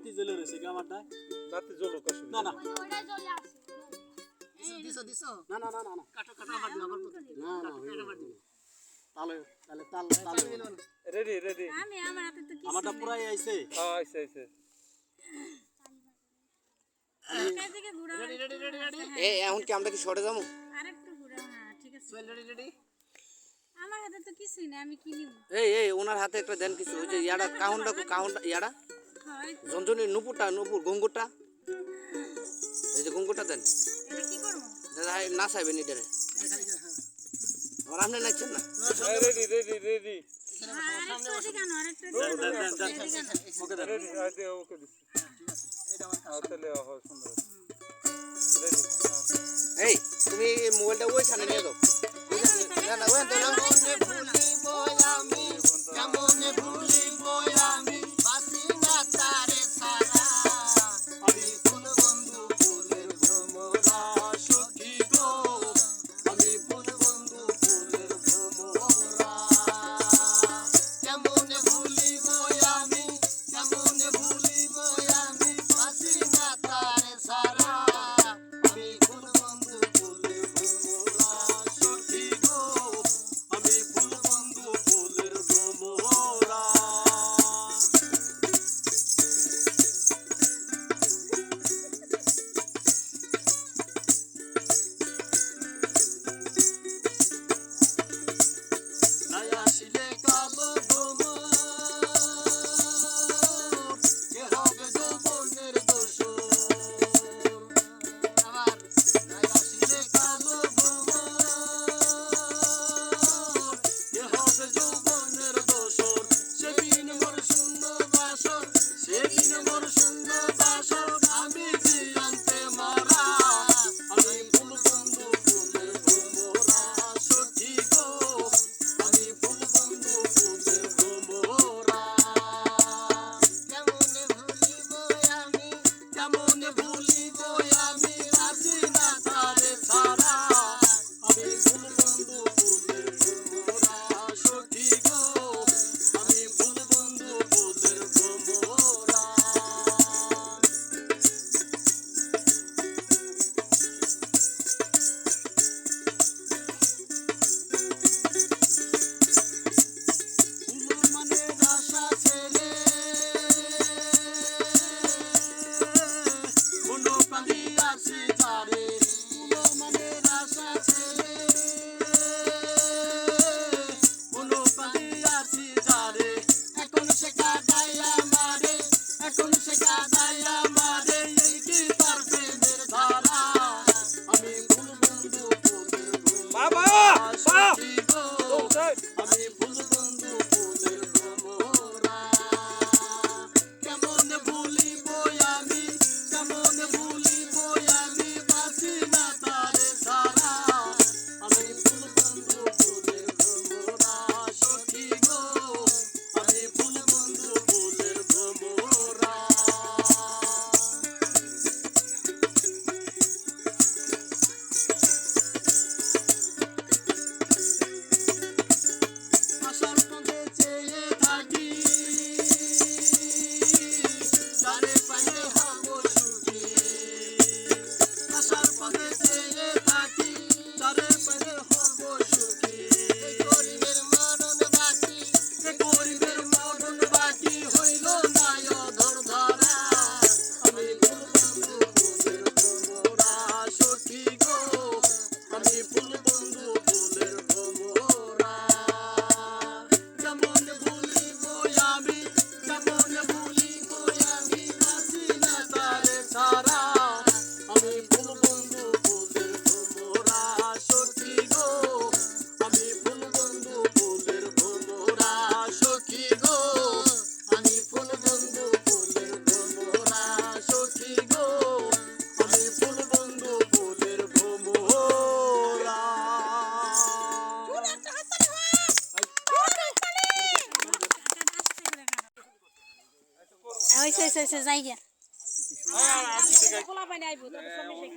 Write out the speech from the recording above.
বাতি জ্বলে রয়েছে কি আমারটা বাতি জ্বলুক আসলে না না ওইটা জ্বলে আছে দিছো না না না না না কাটো কাটো আমার দিও না তাহলে তাহলে তাল তাল রেডি রেডি আমি আমার হাতে তো কিছু আমারটা পুরাই আইছে হ্যাঁ আইছে আইছে কাজ থেকে ঘুরা রেডি রেডি রেডি রেডি এখন কি আমরা কি শর্টে যাবো? আরেকটু ঘুরা হ্যাঁ ঠিক আছে সোহেল রেডি রেডি আমার হাতে তো কিছুই না আমি কি নিব এই ওনার হাতে একটা দেন কিছু ওই যে ইয়াটা কাউন্টটা ইয়াটা হয় জঞ্জনি নুপুর গঙ্গুরটা এই যে গঙ্গুরটা দেন এটা কি করব দাদা না চাইবেন এটারে আমার আপনি নাচছেন না রেডি রেডি রেডি আরেকটু দিগানো আরেকটু ওকে দেন রেডি আইতে ওকে দিছি এটা আমার কাজ তাহলে হয় সুন্দর রেডি এই তুমি মোবাইলটা ওইখানে নিয়ে যাও না না ওই তো না ভুলিব আমি কেমনে ভুলিব আমি বাসি না তারে সারা আমি ফুল বন্ধু ফুলের ভ্রমরা সখী গো আমি ফুল বন্ধু ফুলের ভ্রমরা কেমনে ভুলিব আমি কেমনে ভুলিব আমি বাসি না তারে সারা আমি ফুল বন্ধু ফুলের ভ্রমরা সখী গো আমি ফুল বন্ধু ফুলের ভ্রমরা নাই আসিলে কালো ভ্রমর কে হবে যৌবনের দোষর আবার নাই আসিলে কালো ভ্রমর কে হবে যৌবনের দোষর সেদিন মোর শূন্য বাসর সেদিন মোর শূন্য বাসর আমি জিয়ন্তে মারা আমি ফুল বন্ধু ফুলের ভ্রমরা সখী গো আমি ফুল বন্ধু ফুলের ভ্রমরা কেমনে ভুলিব আমি কেমনে ভুলিব আমি আসি না তারে সারা আমি ফুল বন্ধু ফুলের ভ্রমরা সখী গো আমি ফুল বন্ধু ফুলের ভ্রমরা ফুল মানে আশা ছেড়ে কোনো প্রাণী আসি তারে ফুল মানে আশা ছেড়ে কোনো প্রাণী আসি তারে এখন সে কাদায় আমারে এখন সে কাদায় আমারে এই কি তার প্রেমের ধারা আমি ফুল বন্ধু ফুলের বাবা সখী গো ওই আমি ফুল বন্ধু ফুলের ভ্রমরা কেমন ভুলিব আমি কেমন ভুলিব আমি বাসি না তারে সারা আমি ফুল বন্ধু ফুলের ভ্রমরা সখী গো আমি ফুল বন্ধু ফুলের ভ্রমরা আশার পথে চেয়ে থাকি তারে পাইলে হব সুখী আশার পথে চেয়ে থাকি তারে পাইলে হব সুখী গরিবের মরণ বাকি গরিবের মরণ বাকি হইল না অধর ধরা আমি ফুল বন্ধু ফুলের ভ্রমরা সখী গো আমি ফুল বন্ধু ফুলের ভ্রমরা কেমন ভুলিব আমি কেমন ভুলিব আমি আসি না তারে সারা আমি ফুল বন্ধু ফুলের ভ্রমরা সখী গো আমি ফুল বন্ধু ফুলের ভ্রমরা সখী গো আমি ফুল বন্ধু ফুলের ভ্রমরা সখী গো আমি ফুল বন্ধু ফুলের ভ্রমরা হইছে হইছে হইছে যাই গিয়া হ্যাঁ পোলা পানি আইবো তারপর সব মিশে